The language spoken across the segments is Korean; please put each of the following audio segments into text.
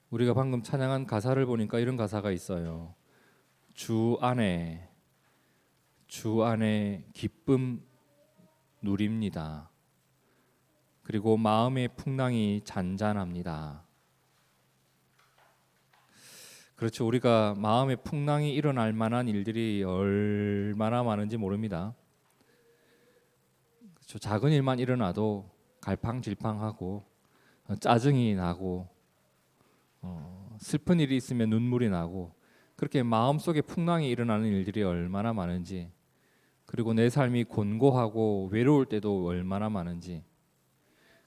우리가 방금 찬양한 가사를 보니까 이런 가사가 있어요. 주 안에 기쁨 누립니다. 그리고 마음의 풍랑이 잔잔합니다. 그렇죠. 우리가 마음의 풍랑이 일어날 만한 일들이 얼마나 많은지 모릅니다. 그렇죠. 작은 일만 일어나도 갈팡질팡하고 짜증이 나고 슬픈 일이 있으면 눈물이 나고 그렇게 마음속에 풍랑이 일어나는 일들이 얼마나 많은지, 그리고 내 삶이 곤고하고 외로울 때도 얼마나 많은지.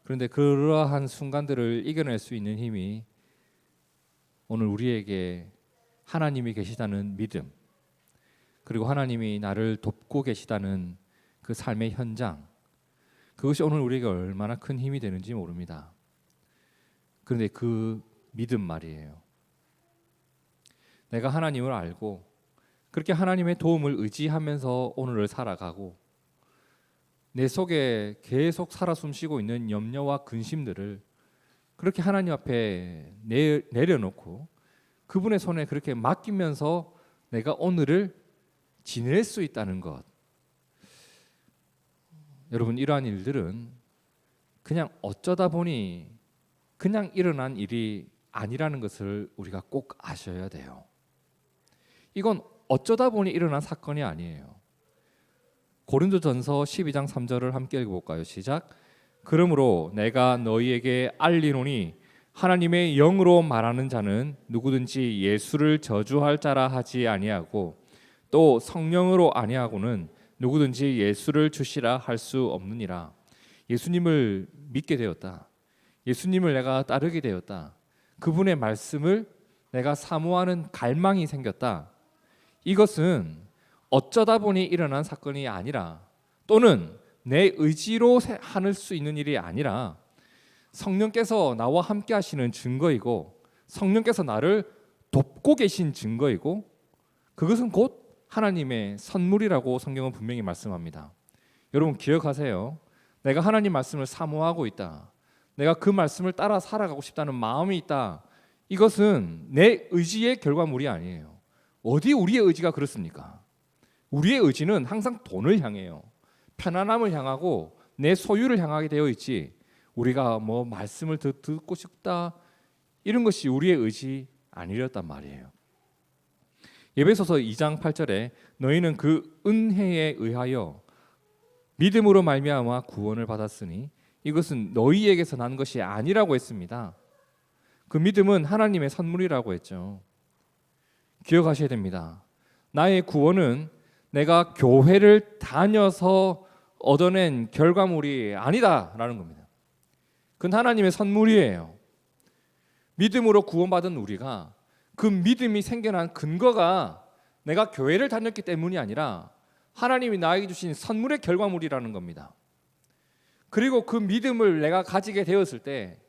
그런데 그러한 순간들을 이겨낼 수 있는 힘이 오늘 우리에게 하나님이 계시다는 믿음, 그리고 하나님이 나를 돕고 계시다는 그 삶의 현장, 그것이 오늘 우리에게 얼마나 큰 힘이 되는지 모릅니다. 그런데 그 믿음 말이에요. 내가 하나님을 알고 그렇게 하나님의 도움을 의지하면서 오늘을 살아가고 내 속에 계속 살아 숨쉬고 있는 염려와 근심들을 그렇게 하나님 앞에 내려놓고 그분의 손에 그렇게 맡기면서 내가 오늘을 지낼 수 있다는 것. 여러분, 이러한 일들은 그냥 어쩌다 보니 그냥 일어난 일이 아니라는 것을 우리가 꼭 아셔야 돼요. 이건 어쩌다 보니 일어난 사건이 아니에요. 고린도전서 12장 3절을 함께 읽어볼까요? 시작. 그러므로 내가 너희에게 알리노니 하나님의 영으로 말하는 자는 누구든지 예수를 저주할 자라 하지 아니하고 또 성령으로 아니하고는 누구든지 예수를 주시라 할 수 없느니라. 예수님을 믿게 되었다. 예수님을 내가 따르게 되었다. 그분의 말씀을 내가 사모하는 갈망이 생겼다. 이것은 어쩌다 보니 일어난 사건이 아니라, 또는 내 의지로 하는 수 있는 일이 아니라 성령께서 나와 함께 하시는 증거이고 성령께서 나를 돕고 계신 증거이고, 그것은 곧 하나님의 선물이라고 성경은 분명히 말씀합니다. 여러분 기억하세요. 내가 하나님 말씀을 사모하고 있다, 내가 그 말씀을 따라 살아가고 싶다는 마음이 있다, 이것은 내 의지의 결과물이 아니에요. 어디 우리의 의지가 그렇습니까? 우리의 의지는 항상 돈을 향해요. 편안함을 향하고 내 소유를 향하게 되어 있지, 우리가 뭐 말씀을 듣고 싶다 이런 것이 우리의 의지 아니었단 말이에요. 에베소서 2장 8절에 너희는 그 은혜에 의하여 믿음으로 말미암아 구원을 받았으니 이것은 너희에게서 난 것이 아니라고 했습니다. 그 믿음은 하나님의 선물이라고 했죠. 기억하셔야 됩니다. 나의 구원은 내가 교회를 다녀서 얻어낸 결과물이 아니다라는 겁니다. 그건 하나님의 선물이에요. 믿음으로 구원받은 우리가 그 믿음이 생겨난 근거가 내가 교회를 다녔기 때문이 아니라 하나님이 나에게 주신 선물의 결과물이라는 겁니다. 그리고 그 믿음을 내가 가지게 되었을 때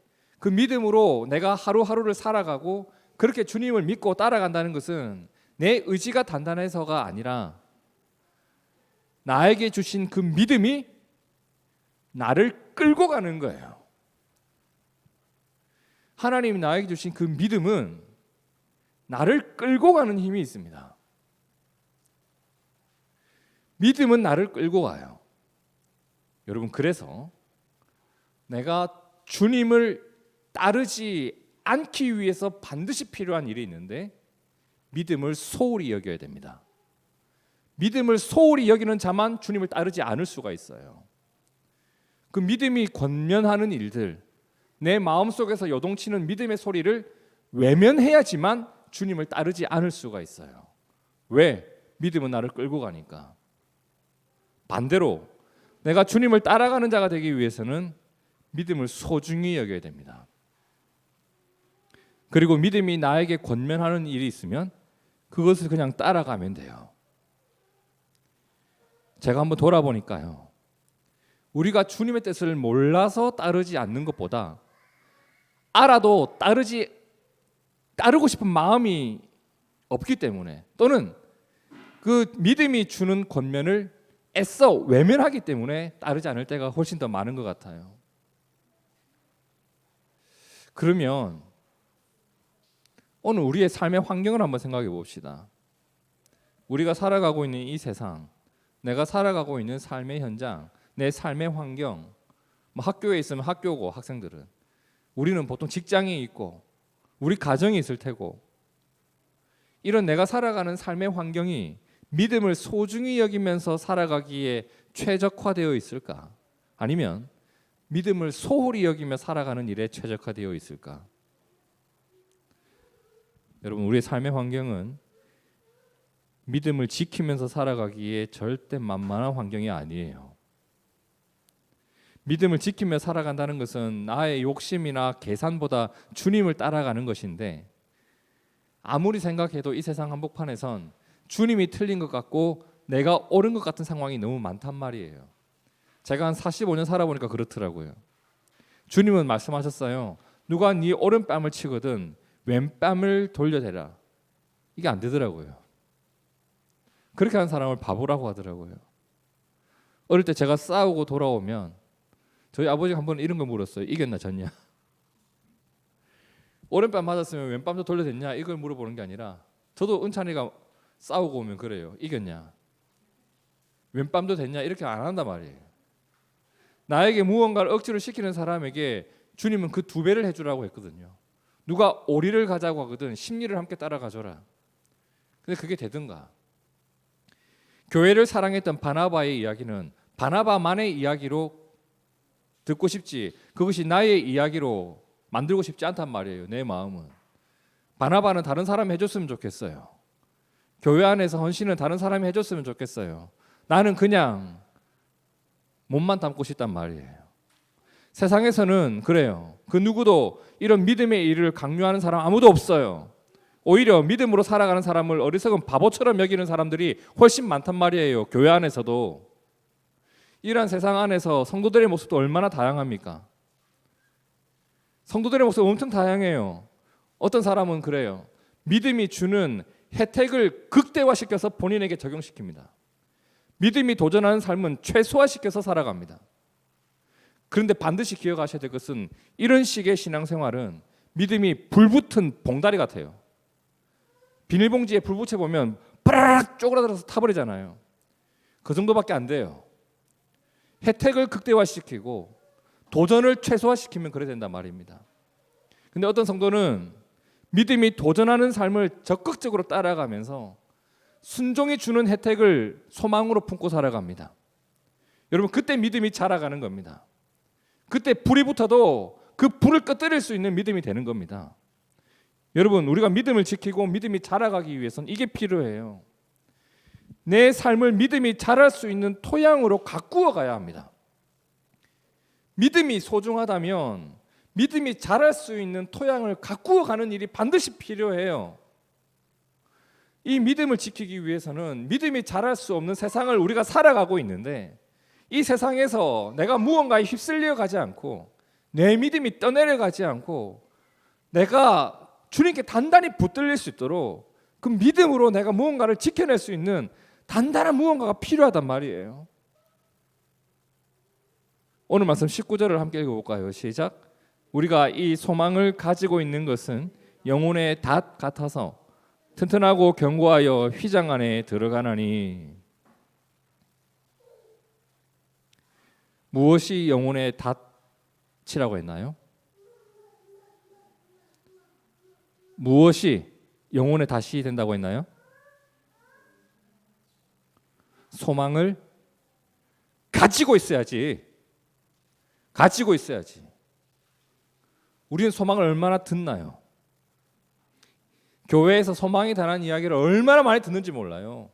그 믿음으로 내가 하루하루를 살아가고 그렇게 주님을 믿고 따라간다는 것은 내 의지가 단단해서가 아니라 나에게 주신 그 믿음이 나를 끌고 가는 거예요. 하나님이 나에게 주신 그 믿음은 나를 끌고 가는 힘이 있습니다. 믿음은 나를 끌고 가요. 여러분, 그래서 내가 주님을 따르지 않기 위해서 반드시 필요한 일이 있는데 믿음을 소홀히 여겨야 됩니다. 믿음을 소홀히 여기는 자만 주님을 따르지 않을 수가 있어요. 그 믿음이 권면하는 일들, 내 마음속에서 요동치는 믿음의 소리를 외면해야지만 주님을 따르지 않을 수가 있어요. 왜? 믿음은 나를 끌고 가니까. 반대로 내가 주님을 따라가는 자가 되기 위해서는 믿음을 소중히 여겨야 됩니다. 그리고 믿음이 나에게 권면하는 일이 있으면 그것을 그냥 따라가면 돼요. 제가 한번 돌아보니까요, 우리가 주님의 뜻을 몰라서 따르지 않는 것보다 알아도 따르고 싶은 마음이 없기 때문에, 또는 그 믿음이 주는 권면을 애써 외면하기 때문에 따르지 않을 때가 훨씬 더 많은 것 같아요. 그러면 오늘 우리의 삶의 환경을 한번 생각해 봅시다. 우리가 살아가고 있는 이 세상, 내가 살아가고 있는 삶의 현장, 내 삶의 환경, 뭐 학교에 있으면 학교고 학생들은, 우리는 보통 직장이 있고 우리 가정이 있을 테고, 이런 내가 살아가는 삶의 환경이 믿음을 소중히 여기면서 살아가기에 최적화되어 있을까? 아니면 믿음을 소홀히 여기며 살아가는 일에 최적화되어 있을까? 여러분, 우리의 삶의 환경은 믿음을 지키면서 살아가기에 절대 만만한 환경이 아니에요. 믿음을 지키며 살아간다는 것은 나의 욕심이나 계산보다 주님을 따라가는 것인데, 아무리 생각해도 이 세상 한복판에선 주님이 틀린 것 같고 내가 옳은 것 같은 상황이 너무 많단 말이에요. 제가 한 45년 살아보니까 그렇더라고요. 주님은 말씀하셨어요. 누가 네 오른뺨을 치거든 왼뺨을 돌려대라. 이게 안 되더라고요. 그렇게 한 사람을 바보라고 하더라고요. 어릴 때 제가 싸우고 돌아오면 저희 아버지가 한 번 이런 거 물었어요. 이겼나 졌냐? 오른뺨 맞았으면 왼뺨도 돌려댔냐? 이걸 물어보는 게 아니라, 저도 은찬이가 싸우고 오면 그래요. 이겼냐? 왼뺨도 됐냐? 이렇게 안 한단 말이에요. 나에게 무언가를 억지로 시키는 사람에게 주님은 그 2배를 해주라고 했거든요. 누가 오리를 가자고 하거든 십리를 함께 따라가줘라. 근데 그게 되든가. 교회를 사랑했던 바나바의 이야기는 바나바만의 이야기로 듣고 싶지, 그것이 나의 이야기로 만들고 싶지 않단 말이에요. 내 마음은. 바나바는 다른 사람이 해줬으면 좋겠어요. 교회 안에서 헌신은 다른 사람이 해줬으면 좋겠어요. 나는 그냥 몸만 담고 싶단 말이에요. 세상에서는 그래요. 그 누구도 이런 믿음의 일을 강요하는 사람 아무도 없어요. 오히려 믿음으로 살아가는 사람을 어리석은 바보처럼 여기는 사람들이 훨씬 많단 말이에요. 교회 안에서도. 이러한 세상 안에서 성도들의 모습도 얼마나 다양합니까? 성도들의 모습 엄청 다양해요. 어떤 사람은 그래요. 믿음이 주는 혜택을 극대화시켜서 본인에게 적용시킵니다. 믿음이 도전하는 삶은 최소화시켜서 살아갑니다. 그런데 반드시 기억하셔야 될 것은, 이런 식의 신앙생활은 믿음이 불붙은 봉다리 같아요. 비닐봉지에 불 붙여보면 빠라락 쪼그라들어서 타버리잖아요. 그 정도밖에 안 돼요. 혜택을 극대화시키고 도전을 최소화시키면 그래야 된단 말입니다. 근데 어떤 성도는 믿음이 도전하는 삶을 적극적으로 따라가면서 순종이 주는 혜택을 소망으로 품고 살아갑니다. 여러분, 그때 믿음이 자라가는 겁니다. 그때 불이 붙어도 그 불을 꺼뜨릴 수 있는 믿음이 되는 겁니다. 여러분, 우리가 믿음을 지키고 믿음이 자라가기 위해서는 이게 필요해요. 내 삶을 믿음이 자랄 수 있는 토양으로 가꾸어 가야 합니다. 믿음이 소중하다면 믿음이 자랄 수 있는 토양을 가꾸어 가는 일이 반드시 필요해요. 이 믿음을 지키기 위해서는 믿음이 자랄 수 없는 세상을 우리가 살아가고 있는데, 이 세상에서 내가 무언가에 휩쓸려 가지 않고 내 믿음이 떠내려가지 않고 내가 주님께 단단히 붙들릴 수 있도록 그 믿음으로 내가 무언가를 지켜낼 수 있는 단단한 무언가가 필요하단 말이에요. 오늘 말씀 19절을 함께 읽어볼까요? 시작. 우리가 이 소망을 가지고 있는 것은 영혼의 닷 같아서 튼튼하고 견고하여 휘장 안에 들어가나니. 무엇이 영혼의 닷이라고 했나요? 무엇이 영혼의 닷이 된다고 했나요? 소망을 가지고 있어야지. 가지고 있어야지. 우리는 소망을 얼마나 듣나요? 교회에서 소망이 다라는 이야기를 얼마나 많이 듣는지 몰라요.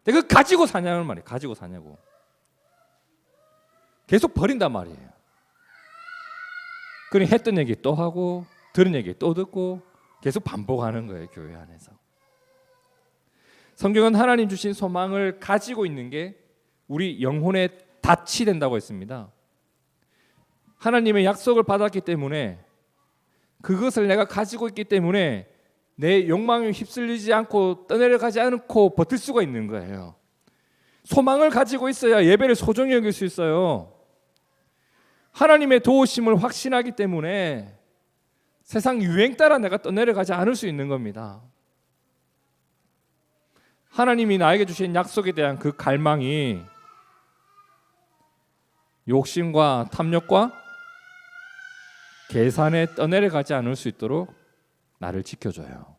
근데 그 가지고 사냐는 말이에요. 가지고 사냐고. 계속 버린단 말이에요. 그러니 했던 얘기 또 하고 들은 얘기 또 듣고 계속 반복하는 거예요. 교회 안에서. 성경은 하나님 주신 소망을 가지고 있는 게 우리 영혼의 닻이 된다고 했습니다. 하나님의 약속을 받았기 때문에, 그것을 내가 가지고 있기 때문에 내 욕망에 휩쓸리지 않고 떠내려가지 않고 버틸 수가 있는 거예요. 소망을 가지고 있어야 예배를 소중히 여길 수 있어요. 하나님의 도우심을 확신하기 때문에 세상 유행 따라 내가 떠내려가지 않을 수 있는 겁니다. 하나님이 나에게 주신 약속에 대한 그 갈망이 욕심과 탐욕과 계산에 떠내려가지 않을 수 있도록 나를 지켜줘요.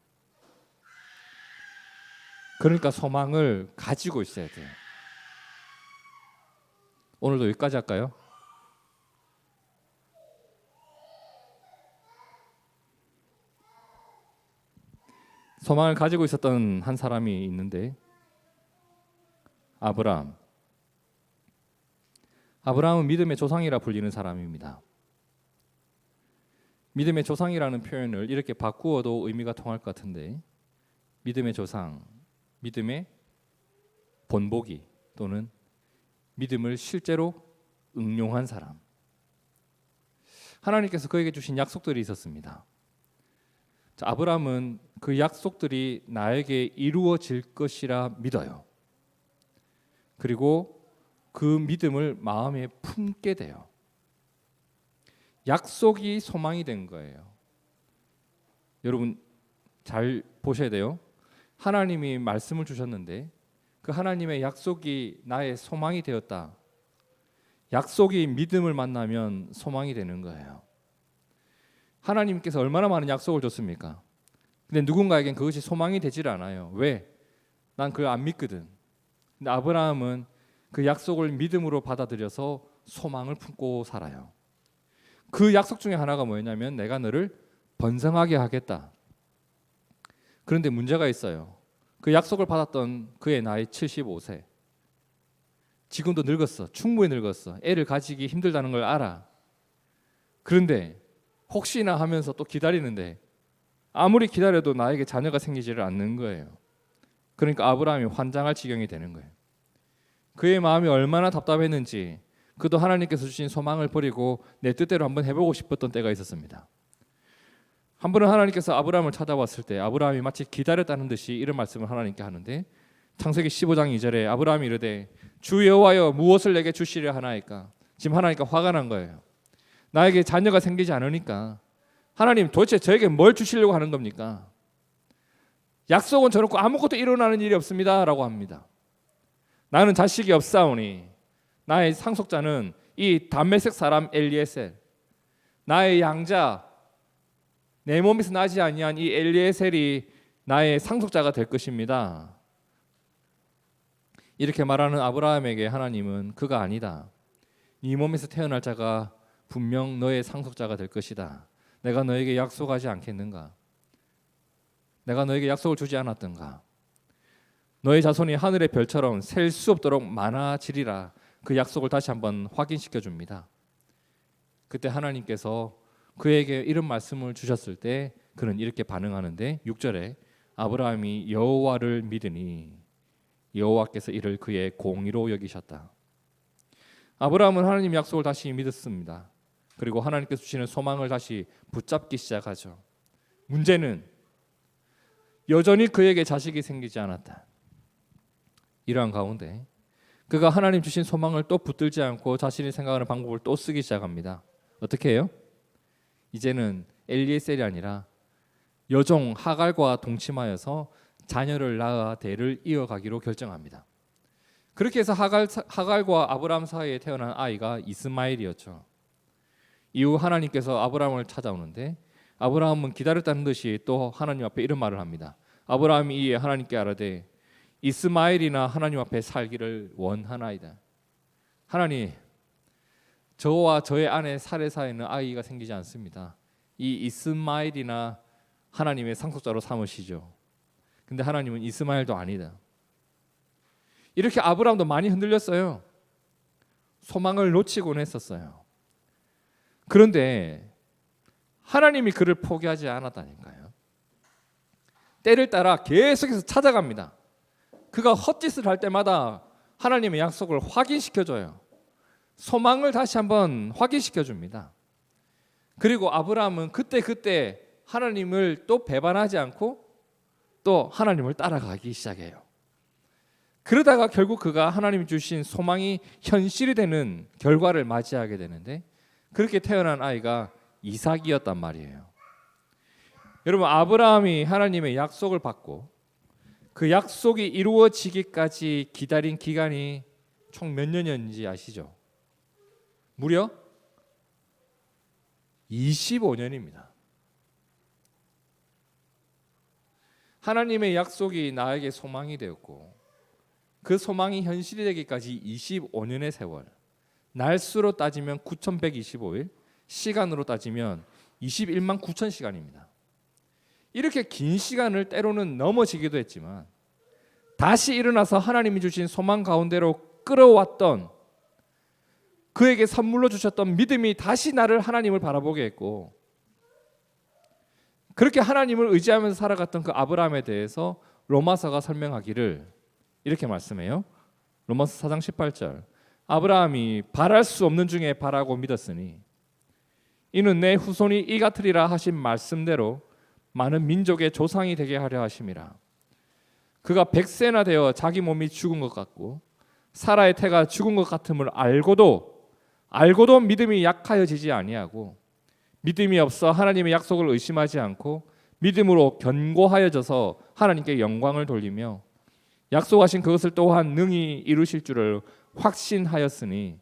그러니까 소망을 가지고 있어야 돼요. 오늘도 여기까지 할까요? 소망을 가지고 있었던 한 사람이 있는데 아브라함. 아브라함은 믿음의 조상이라 불리는 사람입니다. 믿음의 조상이라는 표현을 이렇게 바꾸어도 의미가 통할 것 같은데 믿음의 조상, 믿음의 본보기 또는 믿음을 실제로 응용한 사람. 하나님께서 그에게 주신 약속들이 있었습니다. 자, 아브라함은 그 약속들이 나에게 이루어질 것이라 믿어요. 그리고 그 믿음을 마음에 품게 돼요. 약속이 소망이 된 거예요. 여러분 잘 보셔야 돼요. 하나님이 말씀을 주셨는데 그 하나님의 약속이 나의 소망이 되었다. 약속이 믿음을 만나면 소망이 되는 거예요. 하나님께서 얼마나 많은 약속을 줬습니까? 근데 누군가에겐 그것이 소망이 되질 않아요. 왜? 난 그걸 안 믿거든. 근데 아브라함은 그 약속을 믿음으로 받아들여서 소망을 품고 살아요. 그 약속 중에 하나가 뭐였냐면 내가 너를 번성하게 하겠다. 그런데 문제가 있어요. 그 약속을 받았던 그의 나이 75세. 지금도 늙었어. 충분히 늙었어. 애를 가지기 힘들다는 걸 알아. 그런데 혹시나 하면서 또 기다리는데 아무리 기다려도 나에게 자녀가 생기지를 않는 거예요. 그러니까 아브라함이 환장할 지경이 되는 거예요. 그의 마음이 얼마나 답답했는지 그도 하나님께서 주신 소망을 버리고 내 뜻대로 한번 해보고 싶었던 때가 있었습니다. 한 번은 하나님께서 아브라함을 찾아왔을 때 아브라함이 마치 기다렸다는 듯이 이런 말씀을 하나님께 하는데 창세기 15장 2절에 아브라함이 이르되 주 여호와여 무엇을 내게 주시려 하나이까. 지금 하나님께 화가 난 거예요. 나에게 자녀가 생기지 않으니까 하나님 도대체 저에게 뭘 주시려고 하는 겁니까? 약속은 저놓고 아무것도 일어나는 일이 없습니다 라고 합니다. 나는 자식이 없사오니 나의 상속자는 이 담메색 사람 엘리에셀, 나의 양자 내 몸에서 나지 아니한 이 엘리에셀이 나의 상속자가 될 것입니다. 이렇게 말하는 아브라함에게 하나님은 그가 아니다. 네 몸에서 태어날 자가 분명 너의 상속자가 될 것이다. 내가 너에게 약속하지 않겠는가? 내가 너에게 약속을 주지 않았던가? 너의 자손이 하늘의 별처럼 셀 수 없도록 많아지리라. 그 약속을 다시 한번 확인시켜 줍니다. 그때 하나님께서 그에게 이런 말씀을 주셨을 때 그는 이렇게 반응하는데 6절에 아브라함이 여호와를 믿으니 여호와께서 이를 그의 공의로 여기셨다. 아브라함은 하나님 약속을 다시 믿었습니다. 그리고 하나님께서 주시는 소망을 다시 붙잡기 시작하죠. 문제는 여전히 그에게 자식이 생기지 않았다. 이러한 가운데 그가 하나님 주신 소망을 또 붙들지 않고 자신이 생각하는 방법을 또 쓰기 시작합니다. 어떻게 해요? 이제는 엘리에셀이 아니라 여종 하갈과 동침하여서 자녀를 낳아 대를 이어가기로 결정합니다. 그렇게 해서 하갈과 아브라함 사이에 태어난 아이가 이스마엘이었죠. 이후 하나님께서 아브라함을 찾아오는데 아브라함은 기다렸다는 듯이 또 하나님 앞에 이런 말을 합니다. 아브라함이 이에 하나님께 아뢰되 이스마엘이나 하나님 앞에 살기를 원하나이다. 하나님, 저와 저의 아내 사레사에는 아이가 생기지 않습니다. 이 이스마엘이나 하나님의 상속자로 삼으시죠. 근데 하나님은 이스마엘도 아니다. 이렇게 아브라함도 많이 흔들렸어요. 소망을 놓치곤 했었어요. 그런데 하나님이 그를 포기하지 않았다니까요. 때를 따라 계속해서 찾아갑니다. 그가 헛짓을 할 때마다 하나님의 약속을 확인시켜줘요. 소망을 다시 한번 확인시켜줍니다. 그리고 아브라함은 그때 하나님을 또 배반하지 않고 또 하나님을 따라가기 시작해요. 그러다가 결국 그가 하나님이 주신 소망이 현실이 되는 결과를 맞이하게 되는데 그렇게 태어난 아이가 이삭이었단 말이에요. 여러분, 아브라함이 하나님의 약속을 받고 그 약속이 이루어지기까지 기다린 기간이 총 몇 년이었는지 아시죠? 무려 25년입니다. 하나님의 약속이 나에게 소망이 되었고 그 소망이 현실이 되기까지 25년의 세월, 날수로 따지면 9125일, 시간으로 따지면 21만 9천 시간입니다. 이렇게 긴 시간을 때로는 넘어지기도 했지만 다시 일어나서 하나님이 주신 소망 가운데로 끌어왔던, 그에게 선물로 주셨던 믿음이 다시 나를 하나님을 바라보게 했고, 그렇게 하나님을 의지하면서 살아갔던 그 아브라함에 대해서 로마서가 설명하기를 이렇게 말씀해요. 로마서 4장 18절. 아브라함이 바랄 수 없는 중에 바라고 믿었으니 이는 내 후손이 이 같으리라 하신 말씀대로 많은 민족의 조상이 되게 하려 하심이라. 그가 100세나 되어 자기 몸이 죽은 것 같고 사라의 태가 죽은 것 같음을 알고도 믿음이 약하여지지 아니하고 믿음이 없어 하나님의 약속을 의심하지 않고 믿음으로 견고하여져서 하나님께 영광을 돌리며 약속하신 그것을 또한 능히 이루실 줄을 확신하였으니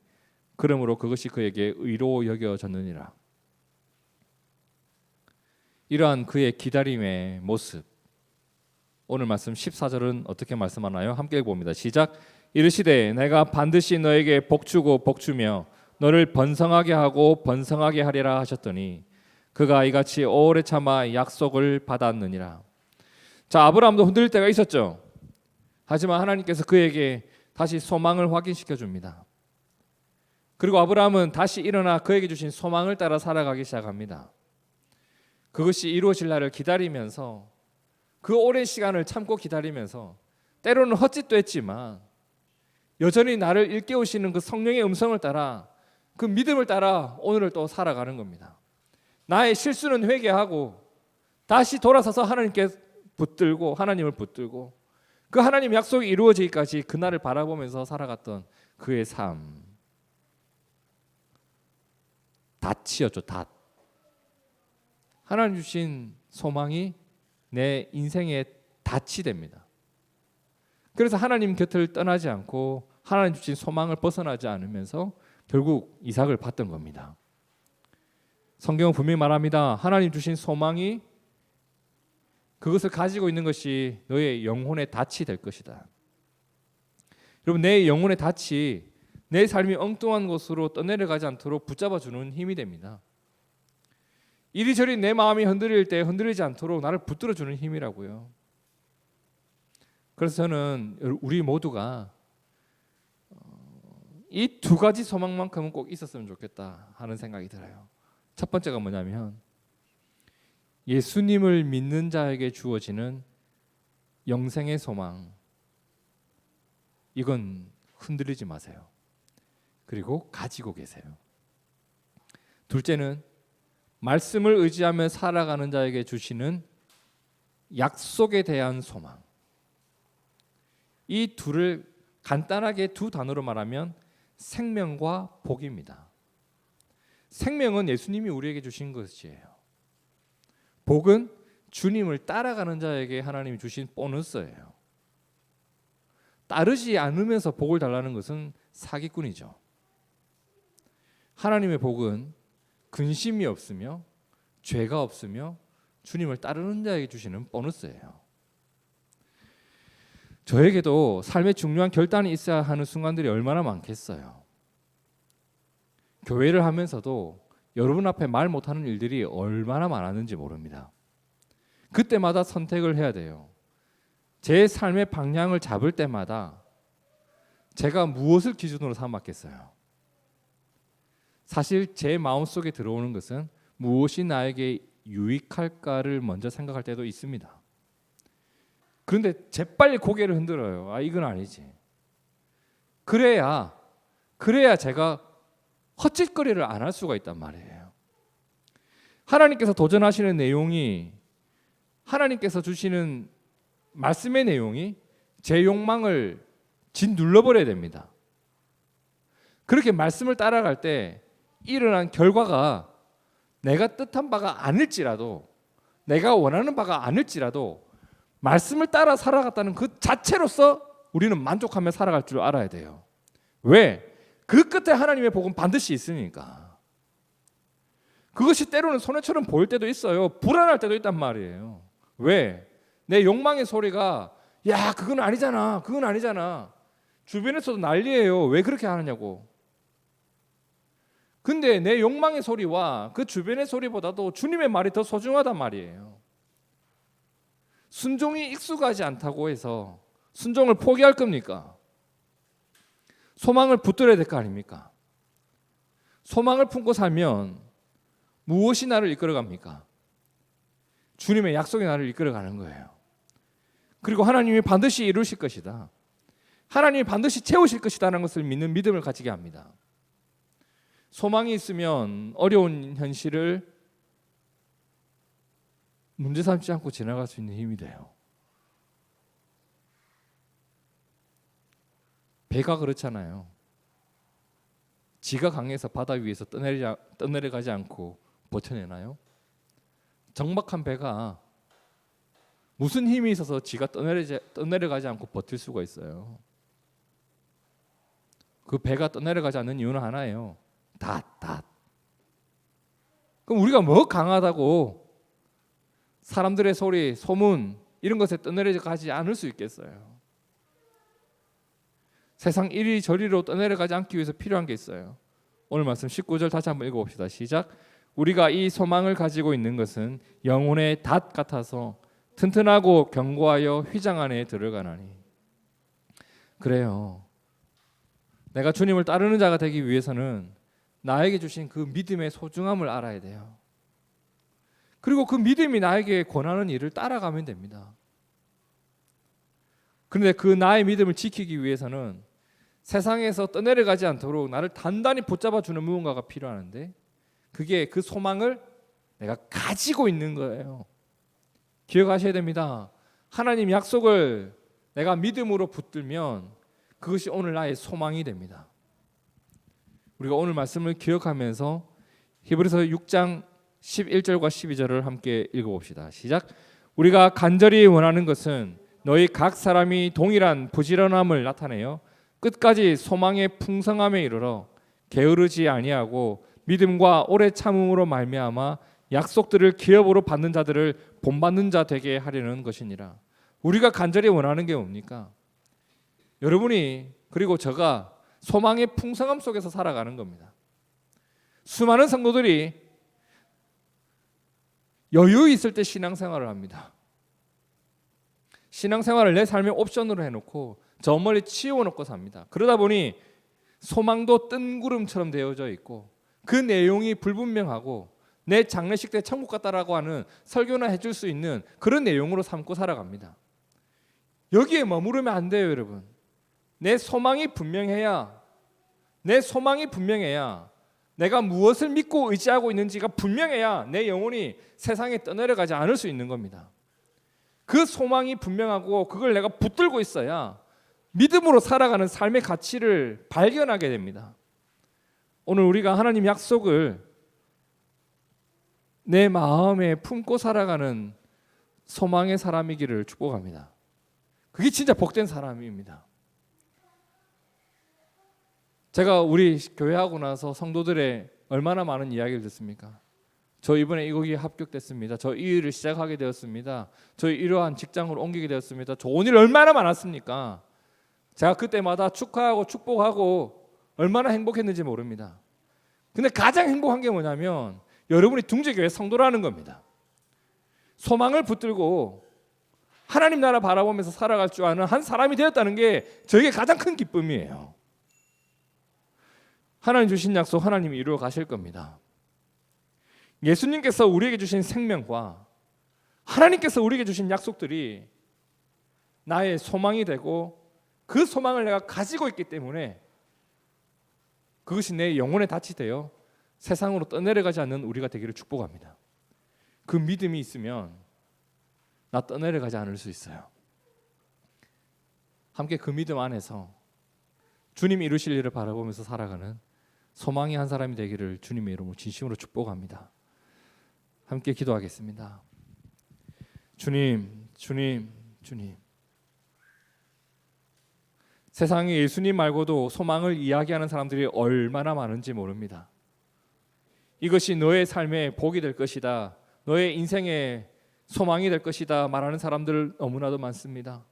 그러므로 그것이 그에게 의로 여겨졌느니라. 이러한 그의 기다림의 모습, 오늘 말씀 14절은 어떻게 말씀하나요? 함께 읽어봅니다. 시작. 이르시되 내가 반드시 너에게 복주고 복주며 너를 번성하게 하고 번성하게 하리라 하셨더니 그가 이같이 오래 참아 약속을 받았느니라. 자, 아브라함도 흔들릴 때가 있었죠. 하지만 하나님께서 그에게 다시 소망을 확인시켜 줍니다. 그리고 아브라함은 다시 일어나 그에게 주신 소망을 따라 살아가기 시작합니다. 그것이 이루어질 날을 기다리면서, 그 오랜 시간을 참고 기다리면서 때로는 헛짓도 했지만 여전히 나를 일깨우시는 그 성령의 음성을 따라, 그 믿음을 따라 오늘을 또 살아가는 겁니다. 나의 실수는 회개하고 다시 돌아서서 하나님께 붙들고, 하나님을 붙들고 그 하나님 약속이 이루어지기까지 그날을 바라보면서 살아갔던 그의 삶. 닻이었죠. 닻. 하나님 주신 소망이 내 인생의 닻이 됩니다. 그래서 하나님 곁을 떠나지 않고 하나님 주신 소망을 벗어나지 않으면서 결국 이삭을 받던 겁니다. 성경은 분명히 말합니다. 하나님 주신 소망이, 그것을 가지고 있는 것이 너의 영혼의 닻이 될 것이다. 여러분, 내 영혼의 닻이 내 삶이 엉뚱한 곳으로 떠내려가지 않도록 붙잡아주는 힘이 됩니다. 이리저리 내 마음이 흔들릴 때 흔들리지 않도록 나를 붙들어주는 힘이라고요. 그래서 저는 우리 모두가 이 두 가지 소망만큼은 꼭 있었으면 좋겠다 하는 생각이 들어요. 첫 번째가 뭐냐면 예수님을 믿는 자에게 주어지는 영생의 소망, 이건 흔들리지 마세요. 그리고 가지고 계세요. 둘째는 말씀을 의지하며 살아가는 자에게 주시는 약속에 대한 소망. 이 둘을 간단하게 두 단어로 말하면 생명과 복입니다. 생명은 예수님이 우리에게 주신 것이에요. 복은 주님을 따라가는 자에게 하나님이 주신 보너스예요. 따르지 않으면서 복을 달라는 것은 사기꾼이죠. 하나님의 복은 근심이 없으며 죄가 없으며 주님을 따르는 자에게 주시는 보너스예요. 저에게도 삶의 중요한 결단이 있어야 하는 순간들이 얼마나 많겠어요. 교회를 하면서도 여러분 앞에 말 못하는 일들이 얼마나 많았는지 모릅니다. 그때마다 선택을 해야 돼요. 제 삶의 방향을 잡을 때마다 제가 무엇을 기준으로 삼았겠어요? 사실 제 마음속에 들어오는 것은 무엇이 나에게 유익할까를 먼저 생각할 때도 있습니다. 그런데 재빨리 고개를 흔들어요. 이건 아니지. 그래야 제가 헛짓거리를 안 할 수가 있단 말이에요. 하나님께서 도전하시는 내용이, 하나님께서 주시는 말씀의 내용이 제 욕망을 짓눌러버려야 됩니다. 그렇게 말씀을 따라갈 때 일어난 결과가 내가 뜻한 바가 아닐지라도 내가 원하는 바가 아닐지라도 말씀을 따라 살아갔다는 그 자체로서 우리는 만족하며 살아갈 줄 알아야 돼요. 왜? 그 끝에 하나님의 복은 반드시 있으니까. 그것이 때로는 손해처럼 보일 때도 있어요. 불안할 때도 있단 말이에요. 왜? 내 욕망의 소리가 야 그건 아니잖아, 그건 아니잖아. 주변에서도 난리예요. 왜 그렇게 하느냐고. 근데 내 욕망의 소리와 그 주변의 소리보다도 주님의 말이 더 소중하단 말이에요. 순종이 익숙하지 않다고 해서 순종을 포기할 겁니까? 소망을 붙들어야 될 거 아닙니까? 소망을 품고 살면 무엇이 나를 이끌어갑니까? 주님의 약속이 나를 이끌어가는 거예요. 그리고 하나님이 반드시 이루실 것이다. 하나님이 반드시 채우실 것이다라는 것을 믿는 믿음을 가지게 합니다. 소망이 있으면 어려운 현실을 문제 삼지 않고 지나갈 수 있는 힘이 돼요. 배가 그렇잖아요. 지가 강해서 바다 위에서 떠내려가지 않고 버텨내나요? 적막한 배가 무슨 힘이 있어서 지가 떠내려가지 않고 버틸 수가 있어요? 그 배가 떠내려가지 않는 이유는 하나예요. 닷. 그럼 우리가 뭐 강하다고 사람들의 소리, 소문 이런 것에 떠내려가지 않을 수 있겠어요? 세상 이리저리로 떠내려가지 않기 위해서 필요한 게 있어요. 오늘 말씀 19절 다시 한번 읽어봅시다. 시작. 우리가 이 소망을 가지고 있는 것은 영혼의 닷 같아서 튼튼하고 견고하여 휘장 안에 들어가나니. 그래요. 내가 주님을 따르는 자가 되기 위해서는 나에게 주신 그 믿음의 소중함을 알아야 돼요. 그리고 그 믿음이 나에게 권하는 일을 따라가면 됩니다. 그런데 그 나의 믿음을 지키기 위해서는 세상에서 떠내려가지 않도록 나를 단단히 붙잡아주는 무언가가 필요한데 그게 그 소망을 내가 가지고 있는 거예요. 기억하셔야 됩니다. 하나님 약속을 내가 믿음으로 붙들면 그것이 오늘 나의 소망이 됩니다. 우리가 오늘 말씀을 기억하면서 히브리서 6장 11절과 12절을 함께 읽어봅시다. 시작. 우리가 간절히 원하는 것은 너희 각 사람이 동일한 부지런함을 나타내어 끝까지 소망의 풍성함에 이르러 게으르지 아니하고 믿음과 오래 참음으로 말미암아 약속들을 기업으로 받는 자들을 본받는 자 되게 하려는 것이니라. 우리가 간절히 원하는 게 뭡니까? 여러분이 그리고 저가 소망의 풍성함 속에서 살아가는 겁니다. 수많은 성도들이 여유 있을 때 신앙생활을 합니다. 신앙생활을 내 삶의 옵션으로 해놓고 저 멀리 치워놓고 삽니다. 그러다 보니 소망도 뜬구름처럼 되어져 있고 그 내용이 불분명하고 내 장례식 때 천국 갔다라고 하는 설교나 해줄 수 있는 그런 내용으로 삼고 살아갑니다. 여기에 머무르면 안 돼요, 여러분. 내 소망이 분명해야 내가 무엇을 믿고 의지하고 있는지가 분명해야 내 영혼이 세상에 떠내려가지 않을 수 있는 겁니다. 그 소망이 분명하고 그걸 내가 붙들고 있어야 믿음으로 살아가는 삶의 가치를 발견하게 됩니다. 오늘 우리가 하나님 약속을 내 마음에 품고 살아가는 소망의 사람이기를 축복합니다. 그게 진짜 복된 사람입니다. 제가 우리 교회하고 나서 성도들의 얼마나 많은 이야기를 듣습니까? 저 이번에 이거기에 합격됐습니다. 저 이 일을 시작하게 되었습니다. 저 이러한 직장으로 옮기게 되었습니다. 좋은 일 얼마나 많았습니까? 제가 그때마다 축하하고 축복하고 얼마나 행복했는지 모릅니다. 근데 가장 행복한 게 뭐냐면 여러분이 둥지교회 성도라는 겁니다. 소망을 붙들고 하나님 나라 바라보면서 살아갈 줄 아는 한 사람이 되었다는 게 저에게 가장 큰 기쁨이에요. 하나님 주신 약속 하나님이 이루어 가실 겁니다. 예수님께서 우리에게 주신 생명과 하나님께서 우리에게 주신 약속들이 나의 소망이 되고 그 소망을 내가 가지고 있기 때문에 그것이 내 영혼의 닻이 되어 세상으로 떠내려가지 않는 우리가 되기를 축복합니다. 그 믿음이 있으면 나 떠내려가지 않을 수 있어요. 함께 그 믿음 안에서 주님이 이루실 일을 바라보면서 살아가는 소망이 한 사람이 되기를 주님의 이름으로 진심으로 축복합니다. 함께 기도하겠습니다. 주님, 주님, 주님. 세상에 예수님 말고도 소망을 이야기하는 사람들이 얼마나 많은지 모릅니다. 이것이 너의 삶의 복이 될 것이다, 너의 인생의 소망이 될 것이다 말하는 사람들 너무나도 많습니다.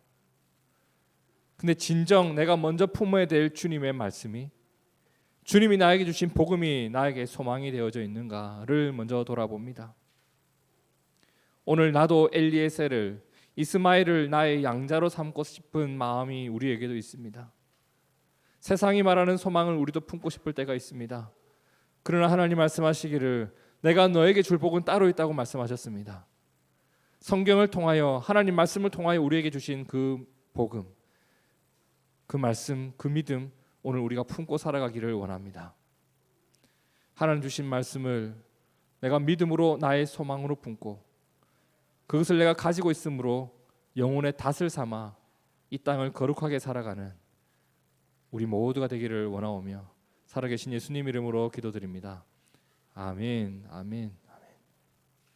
근데 진정 내가 먼저 품어야 될 주님의 말씀이, 주님이 나에게 주신 복음이 나에게 소망이 되어져 있는가를 먼저 돌아봅니다. 오늘 나도 엘리에셀을, 이스마엘을 나의 양자로 삼고 싶은 마음이 우리에게도 있습니다. 세상이 말하는 소망을 우리도 품고 싶을 때가 있습니다. 그러나 하나님 말씀하시기를 내가 너에게 줄 복은 따로 있다고 말씀하셨습니다. 성경을 통하여, 하나님 말씀을 통하여 우리에게 주신 그 복음, 그 말씀, 그 믿음, 오늘 우리가 품고 살아가기를 원합니다. 하나님 주신 말씀을 내가 믿음으로 나의 소망으로 품고 그것을 내가 가지고 있으므로 영혼의 닷을 삼아 이 땅을 거룩하게 살아가는 우리 모두가 되기를 원하오며 살아계신 예수님 이름으로 기도드립니다. 아멘, 아멘.